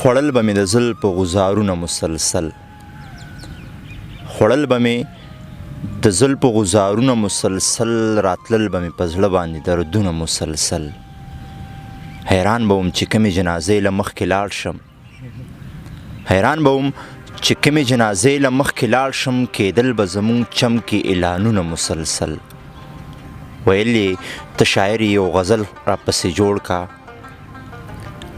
خوړل به مې د زلفو غزارونه مسلسل خوړل به مې د زلفو غزارونه مسلسل راتلل به مې په زړه باندې دردونه مسلسل حیران به وم چې کومې جنازې له مخکې لاړ شم حیران به وم چې کومې جنازې له مخکې لاړ شم کېدل به زمونږ چم کې اعلانونه مسلسل ویل یې ته شاعر یې یو غزل راپسې جوړ کا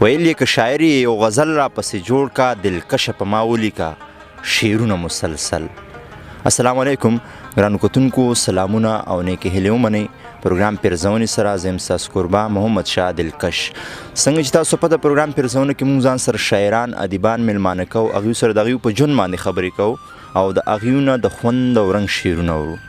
ویل یې که شاعر یې یو غزل راپسې جوړ کا دلکشه په ما ولیکه شعرونه مسلسل السلام علیکم ګرانو کتونکو سلامونه او نیکې هیلې ومنئ پروګرام پيرزوينې سره زه یم ستاسو کوربه محمد شاه دلکش څنګه چې تاسو پته پروګرام پيرزوينې کې موږ ځان سره شاعران ادیبان میلمانه کوو هغوی سره د هغوی په ژوند باندې خبرې کوو او د هغوی نه د خوند او رنګ شعرونه اورو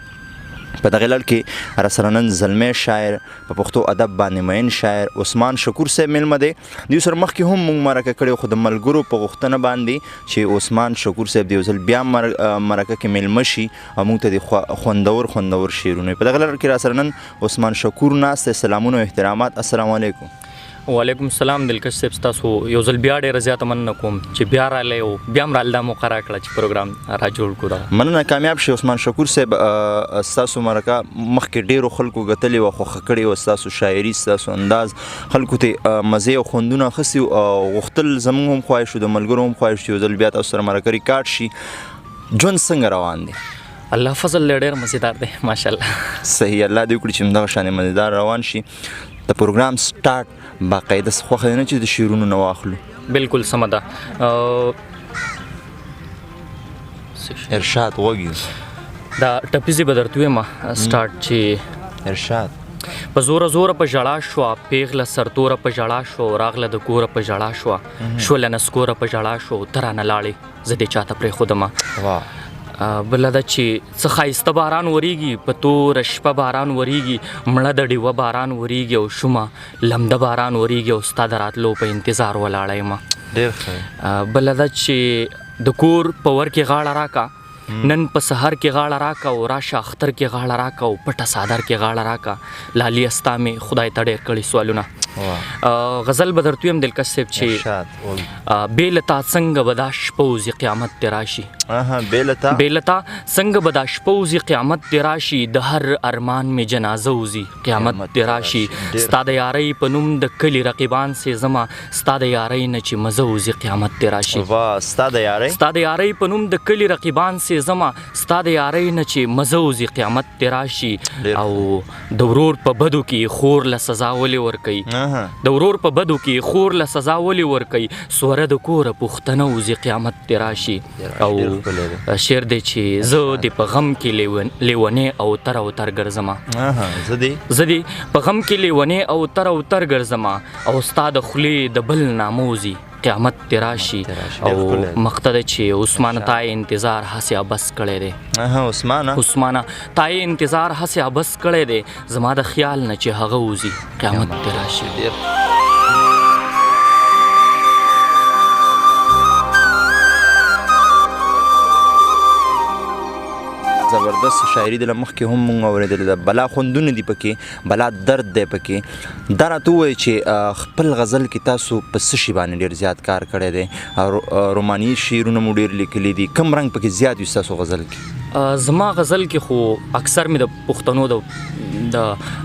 په دغه لړ کې راسره نن زلمی شاعر په پښتو ادب باندې مین شاعر عثمان شکور صاحب میلمه دی دوی سره مخکې هم موږ مرکه کړې خو د ملګرو په غوښتنه باندې چې عثمان شکور صاحب د یو ځل بیا مرکه کې میلمه شي او موږ ته د خوندور شعرونه په دغه لړ کې راسره نن عثمان شکور ناست دی سلامونه او احترامات السلام علیکم وعلیکم السلام دلکش صاحب ستاسو یو ځل بیا ډېره زیاته مننه کوم چې بیا راغلی او بیا هم راله دا موقع راکړه چې پروګرام را جوړ کړو مننه کامیاب شي عثمان شکور صاحب ستاسو مرکه مخکې ډېرو خلکو ګټلې وه خوښه کړې وه ستاسو شاعري ستاسو انداز خلکو ته مزې او خوندونه اخیستي غوښتل زموږ هم خواهش و د ملګرو هم خواهش چې یو ځل بیا تاسو سره مرکه ریکارډ شي ژوند څنګه روان دی الله فضل ډېر مزیدار دی ماشاءالله صحیح الله دې وکړي چې همدغه شانې مزیدار روان شي د پروګرام سټارټ باقاعده خوښه نه چې د شعرونو نه واخلو بالکل سمه ده ارشاد وږي دا ټپیزې به درته ویم سټارټ چې ارشاد په زوره په ژړا شوه پیغله سرتوره په ژړا شو راغله د کوره په ژړا شوه شوله نسکوره په ژړا شو ته رانه لاړې زه دې چاته پرېښودمه بله ده چې څه ښایسته باران وریږي په توره شپه باران وریږي مړه د ډیوه باران وریږي او شومه لمده باران وریږي او ستا د راتلو په انتظار ولاړه یم بله ده چې د کور په ور کې غاړه راکا نن په سحر کې غاړه راکا او راشه اختر کې غاړه راکا او پټه صادر کې غاړه راکا لالي استا مې خدای ته ډېر کړي سوالونه غزل به درته ویم دلکش صاحب چې بې له تا څنګه به دا شپه وځي قیامت دې راشي بې له تا څنګه به دا شپه وځي قیامت دې راشي د هر ارمان مې جنازه وځي قیامت دې راشي ستا د یارۍ په نوم د کلي رقیبان سېزمه ستا د یارۍ نه چې مزه وځي قیامت دې راشي ستا د یارۍ په نوم د کلي رقیبان سېزمه ستا د یارۍ نه چې مزه وځي قیامت دې راشي او د ورور په بدو کې خور له سزا ولې ورکوي د ورور په بدو کې خور له سزا ولې ورکوي سوره د کوره پوښتنه وځي قیامت دې راشي او شعر دی چې زه دې په غم کې لیونې او تر ګرځمه زه دې په غم کې لیونې او تر ګرځمه او ستا د خولې د بل نامه وځي قیامت دې راشي او مقته ده چې عثمان تا یې انتظار هسې ابس کړی دی عثمانه تا یې انتظار هسې ابس کړی دی زما د خیال نه چې هغه وځي قیامت دې راشي زبردست شاعري د مخکې هم مونږ اورېدلې ده بلا خوندونه دي پکې بلا درد دی پکې دا راته ووایي چې خپل غزل کې تاسو په څه شي باندې ډېر زیات کار کړی دی روماني شعرونه مو ډېر لیکلي دي کوم رنګ پکې زیات وي ستاسو غزل کې زما غزل کې خو اکثر مې د پښتنو د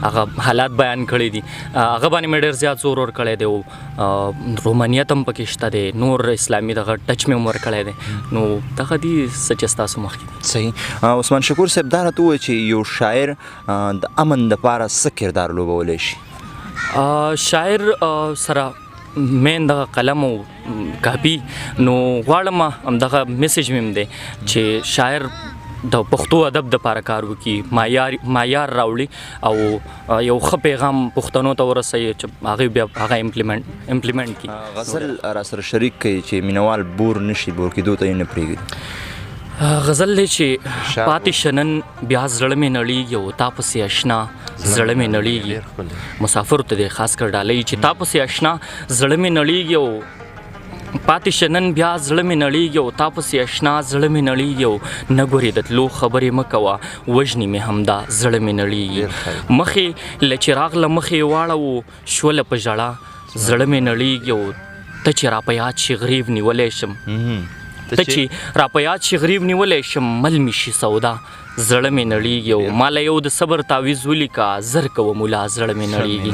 هغه حالات بیان کړي دي هغه باندې مې ډېر زیات زور ورکړی دی او رومانیت هم پکې شته دی نور اسلامي دغه ټچ مې هم ورکړی دی نو دغه دي څه چې ستاسو مخکې دي صحیح عثمان شکور صاحب دا راته ووایي چې یو شاعر د امن دپاره څه کردار لوبولی شي شاعر سره مین دغه قلم او کاپي نو غواړم همدغه میسیج مې هم دی چې شاعر د پښتو ادب دپاره کار وکړي معیار راوړي او یو ښه پیغام پښتنو ته ورسوي چې هغوی بیا هغه امپلیمنټ کړي غزل راسره شریک کوي چې مینوال بور نشي بور کېدو ته یې نه پرېږدي غزل دی چې پاتې شنن بیا زړه مې نړیږي او تا پسې اشنا زړه مې نړیږي مسافرو ته دی خاص کر ډالۍ چې تا پسې اشنا زړه مې نړیږي او پاتې شنن بیا زړه مې نړیږي او تا پسې اشنا زړه مې نړیږي او نه ګورې د تلو خبرې مه کوه وژنې مې همدا زړه مې نړیږي مخې له چراغ له مخې واړه و شوله په ژړا زړه مې نړیږي او ته چې را په یاد شي غریب نیولی شم ته چې را په یاد شي غریب نیولی شم مل مې شي سودا زړه مې نړیږي او ماله یو د صبر تعویض ولیکه زر کوه ملا زړه مې نړیږي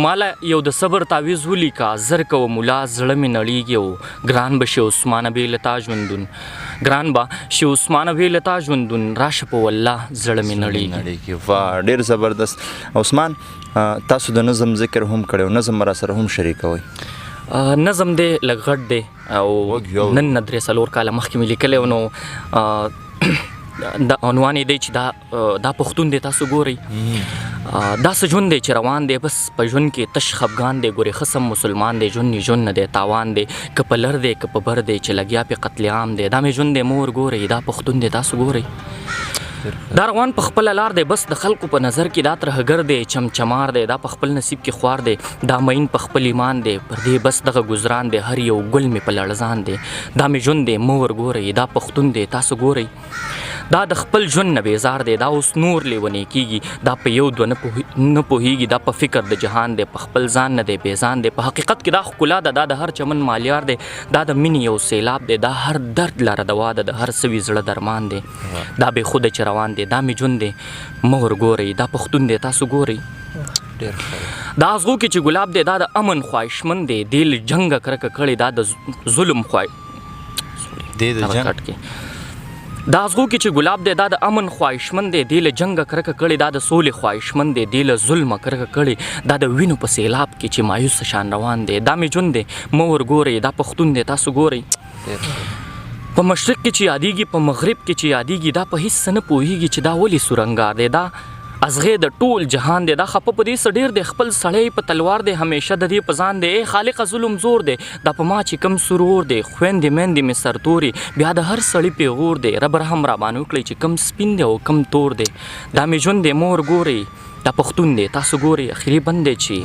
ماله یو د صبر تعویض ولیکه زر کوه ملا زړه مې نړیږي او ګران به شي عثمانه بې له تا ژوندون ګران به شي عثمانه بې له تا ژوندون راشه په والله زړه مې نړیږي. واه ډېر زبردست. عثمان تاسو د نظم ذکر هم کړی نظم را سره هم شریکوئ. نظم دی لږ غټ دی او نن نه 3-4 کاله مخکې مې لیکلی و نو دا عنوان یې دی چې دا پښتون دی تاسو ګورئ داسې ژوند دی چې روان دی بس په ژوند کې تش خفګان دی ګورئ ښه سم مسلمان دی ژوند یې ژوند نه دی تاوان دی که په لر دی که په بر دی چې لګیا پې قتل عام دی دا مې ژوند دی مور ګورئ دا پښتون دی تاسو ګورئ دا روان په خپله لار دی بس د خلکو په نظر کې دا ترهګر دی چمچمار دی دا په خپل نصیب کې خوار دی دا مین په خپل ایمان دی پر دې بس دغه ګزران دی هر یو ګل مې په لړزان دی دا مې ژوند دی مور ګورئ دا پښتون دی تاسو ګورئ دا د خپل ژوند نه بیزار دی دا اوس نور لیونی کیږي دا په یو دوه نه پوهیږي دا په فکر د جهان دی په خپل ځان نه دی بیزان دی په حقیقت کې دا ښکلا ده دا د هر چمن مالیار دی دا د مینې یو سیلاب دی دا هر درد لاره دوا ده د هر سوي زړه درمان دی دا بې خوده چې روان دی دا مې ژوند دی مور ګورئ دا پښتون دی تاسو ګورئ دا ازغو کې چې ګلاب دی دا د امن خواهشمند دی دې له جنګه کرکه کړې دا د ظلم دا ازغو کې چې ګلاب دی دا د امن خواهشمند دی دې له جنګه کرکه کړې دا د سولې خواهشمند دی دې له ظلمه کرکه کړې دا د وینو په سیلاب کې چې مایوسه شان روان دی دا مې ژوند دی مور ګورئ دا پښتون دی تاسو ګورئ په مشرق کې چې یادیږي په مغرب کې چې یادیږي دا په هیڅ څه نه پوهیږي چې دا ولې سورنګار دی دا ازغې د ټول جهان دی دا خپه په دې څه ډېر دی خپل سړی په تلوار دی همیشه د دې په ځان دی ای خالقه ظلم زور دی دا په ما چې کم سرور دی خویندې میندې مې سرتورې بیا د هر سړي پیغور دی رب رحم رابانې وکړئ چې کم سپین دی او کم تور دی دا مې ژوند دی مور ګورئ دا پښتون دی تاسو ګورئ اخري بند دی چې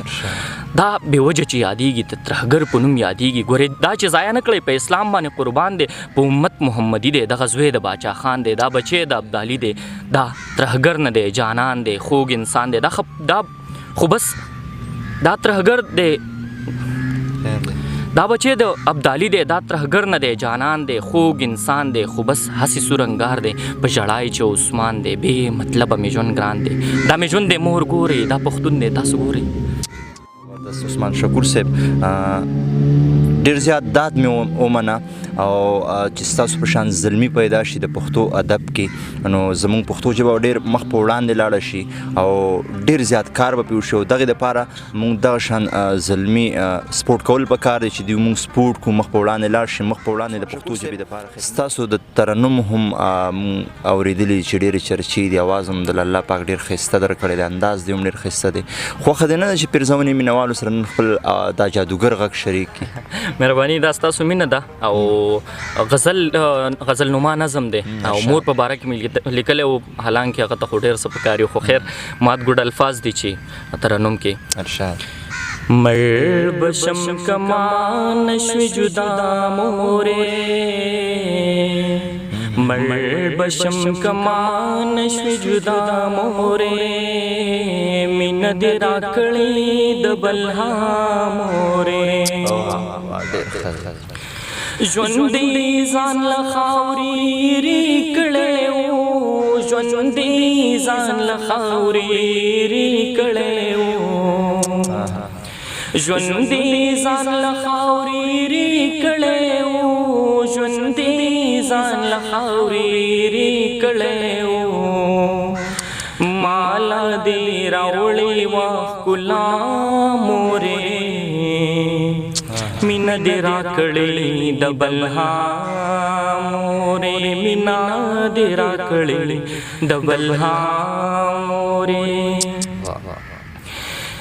دا بې وجه چې یادیږي د ترهګر په نوم یادیږي ګورئ دا چې ضایع نه کړئ په اسلام باندې قربان دی په امت محمدي دی دغه زوی د باچا خان دی دا بچی د ابدالي دی دا ترهګر نه دی جانان دی خوږ انسان دی دا خو بس دا ترهګر دی دا بچی د ابدالي دی دا ترهګر نه دی جانان دی خوږ انسان دی خو بس هسې سورنګار دی په ژړای چې عثمان دی بې مطلبه مې ژوند ګران دی دا مې ژوند دی مور ګورئ دا پښتون دی تاسو ګورئ. عثمان شکور صاحب ډېر زیات داد مې ومنه او چې ستاسو په شان زلمي پیدا شي د پښتو ادب کې نو زموږ پښتو ژبه ډېر مخ په وړاندې لاړه شي او ډېر زیات کار به پې وشي او دغې دپاره موږ دغه شان زلمي سپورټ کول پکار دی چې دوی موږ سپورټ کړو مخ په وړاندې لاړ شي مخ په وړاندې د پښتو ژبې دپاره ستاسو د ترنم هم اورېدلي چې ډېرې چرچې دي اواز هم د الله پاک ډېر ښایسته درکړی دی انداز دی هم ډېر ښایسته دی خوښه دی نه ده چې پيرزوینې مینهوالو سره نن خپل دا جادوګر غږ شریک کړي. مهرباني دا ستاسو مینه ده او غزل نما نظم دی او مور په باره کې مې لیکلی و حالانکې هغه ته خو ډېر څه پکار خو خیر مات ګوډ الفاظ دي چې ترنم کې ارشاد مړ بشم کما نشوي جدا مورې مړ بشم کما نشوي جدا مورې مینه دې راکړې د بلها مورې ژوند دې ځان له خاورې ری کړی و ژوند دې ځان له خاورې ری کړی و ژوند دې ځان له خاورې ری کړی و ژوند دې ځان له خاورې ری کړی و مالا دې راوړې وه ښکلا مورې مینه دې راکړې د بلها مورې مینه دې راکړې د بلها مورې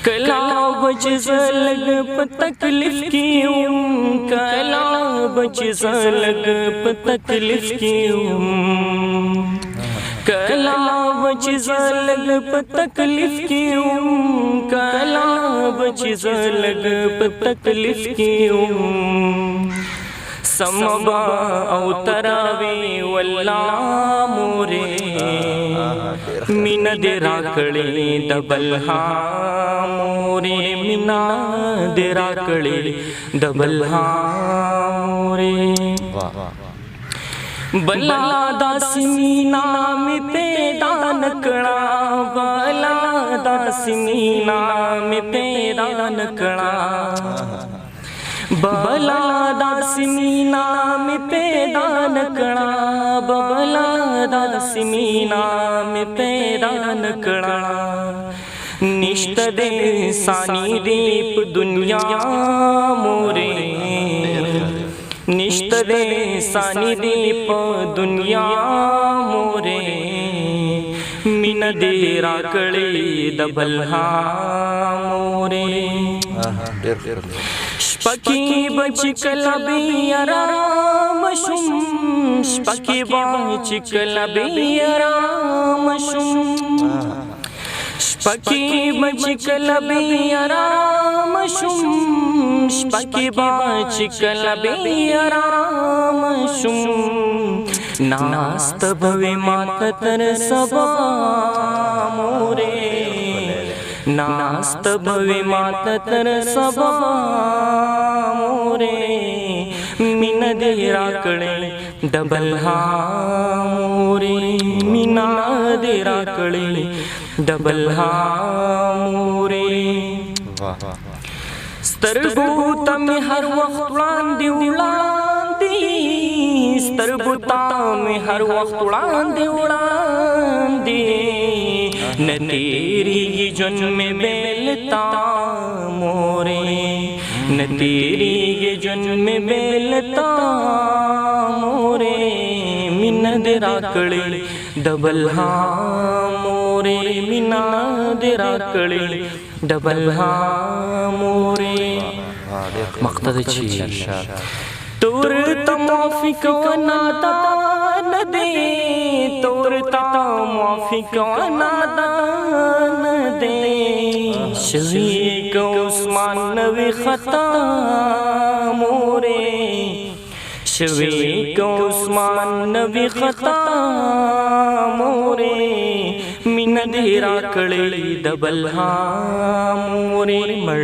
کلا بچ زلګ په تکلیف کې کلا بچ زلګ په تکلیف کې کلا بچ زلګ په تکلیف کې کلا بچ زلګ په تکلیف کې سمبا او تراوی والله مورې مینه دې راکړې د بلها مورې مینا دې راکړې د بلها مورې بلا داسې مینا مې پیدا نکړه بلا داسې مینا مې پیدا نکړه بلا داسې مینا مې پیدا نکړه بلا داسې مینا مې پیدا نکړه نشته دې ثاني دې په دنیا مورې نشته دې ثاني دې په دنیا مورې مینه دې راکړې د بلها مورې شپکی بچ کلا بی آرام شم شپکی بچ کلا بی آرام شم شپکی بچ کلا بی آرام شم شپکی بچ کلا بی آرام شم ناست بوی مات تر سبا مورے ناست بوی مات تر سبا مورے مین دې راکړې د بلها مورې مینا دې راکړې د بلها مورې سترګو ته مې هر وخت وړاندې وړاندې سترګو ته مې هر وخت وړاندې وړاندې نه تیریږي ژوند مې بېلتا مورې نه تیریږي ژوند مې بېلتا مورې مینه دې راکړې د بلها مورې مینا دې راکړې د بلها مورې مقصد چې تور ته موافق نادان دې تور ته موافق نادان دې شوی کو عثمان نوی خطا مورې شوی کو عثمان نوی خطا مورې مینا دې راکړې د بلها مورې مړ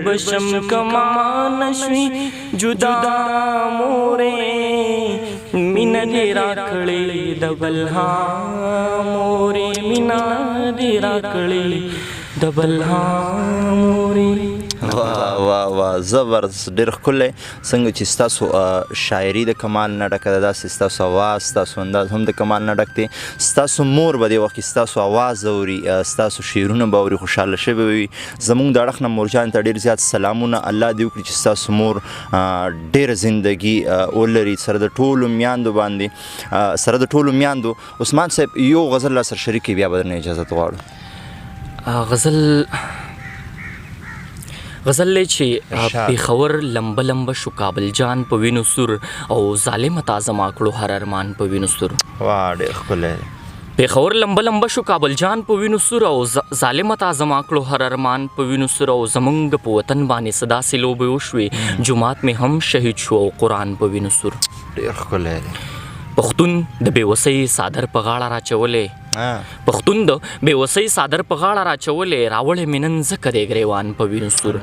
بشم کما نشوي جدا مورې مینا دې راکړې د بلها مورې مینا دې راکړې د بلها مورې واه واه واه زبردست ډېر ښکلی څنګه چې ستاسو شاعري د کمال نه ډکه ده داسې ستاسو اواز ستاسو انداز هم د کمال نه ډک دی ستاسو مور به دې وخت کې ستاسو اواز اوري ستاسو شعرونه به اوري خوشحاله شوې به وي زموږ د اړخ نه مورجان ته ډېر زیات سلامونه الله دې وکړي چې ستاسو مور ډېره زندګي ولري سره د ټولو میاندو باندې سره د ټولو میاندو عثمان صاحب یو غزل را سره شریک بیا به درنه اجازت غواړو غزل لې چې پیښور لمبه لمبه شو کابل جان په وینو سور او ظالمه تازه ما کړو هر ارمان په وینو سور واه ډېر ښکلی پیښور لمبه لمبه شو کابل جان په وینو سور او ظالمه تازه ما کړو هر ارمان په وینو سور او زمونږ په وطن باندې صدا سې لوبې وشوې جومات مې هم شهید شو او قرآن په وینو سور ډېر ښکلی پښتون د بېوسۍ صادر په غاړه راچولې پښتون د بېوسۍ صادر په غاړه راچولې راوړې مې نن ځکه دی ګریوان په وینو سور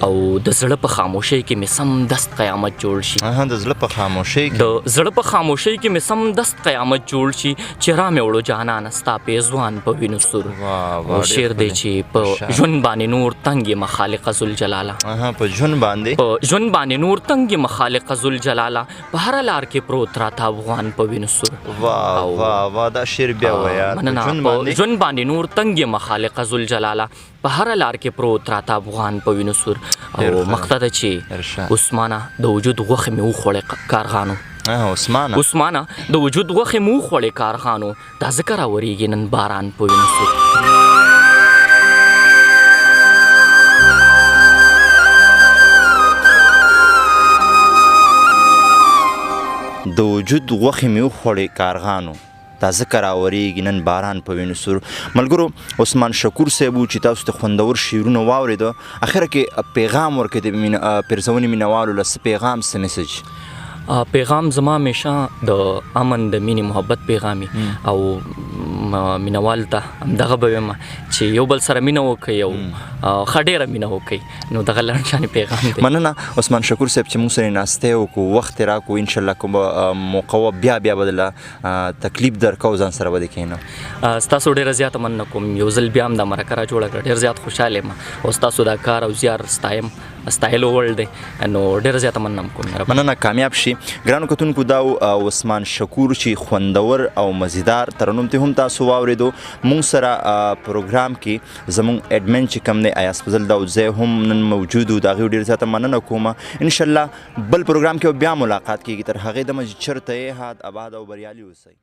او د زړه په خاموشۍ کې مې سم دست قیامت جوړ شي د زړه په خاموشۍ د زړه په خاموشۍ کې مې سم دست قیامت جوړ شي چې را مې وړو جانانه ستا پیزوان په وینو سور او شعر دی چې په ژوند باندې نور تنګ یې خالق ذوالجلاله په ژوند باندې نور تنګ یې خالق ذوالجلاله په هره لار کې پروت راته افغان په وینو سور واه دا شعر بیا مننه په ژوند باندې نور تنګ یم خالق ذوالجلاله په هره لار کې پروت راته افغان په وینو سور او مقصد چې عثمانه د وجود غوښې مې وخوړې کارخانو عثمانه د وجود غوښې مې وخوړې کارخانو دا ځکه راورېږي نن باران په وینو سور د وجود غوښې مې وخوړې کارغانو دا ځکه راورېږي نن باران په وینو سور ملګرو عثمان شکور صاحب و چې تاسو ته خوندور شعرونه واورېده اخره کې پیغام ورکړئ د پيرزوینې مینوالو له څه پیغام څه میسج پیغام زما همیشه د امن د مینې محبت پیغامي او مینوال ته همدغه به وایم چې یو بل سره مینه وکړئ او ښه ډېره مینه وکړئ. نو دغه لنډشانې پیغام دی. مننه عثمان شکور صاحب چې موږ سره ناستې وکړو، وخت یې راکړو. انشاءالله کومه موقع وه بیا به دله تکلیف درکوو، ځان سره به دې کښېنو. ستاسو ډېره زیاته مننه کوم. یو ځل بیا هم دا مرکه را جوړه کړه، ډېر زیات خوشحاله یم او ستاسو دا کار او زیار ستایلو وړ دی. نو ډېره زیاته مننه کوم. مننه، کامیاب شي. ګرانو کتونکو دا عثمان شکور چې خوندور او مزیدار ترنم ته هم تاسو واورېدو. موږ سره پروګرام کې زموږ اډمن چې کوم دی ایاز فضل داودزی هم نن موجود و. د هغې ډېر زیاته مننه کوم. انشاءالله بل پروګرام کې بیا ملاقات کېږي. تر هغې دمه چې چېرته یې هاد آباد او بریالي اوسئ.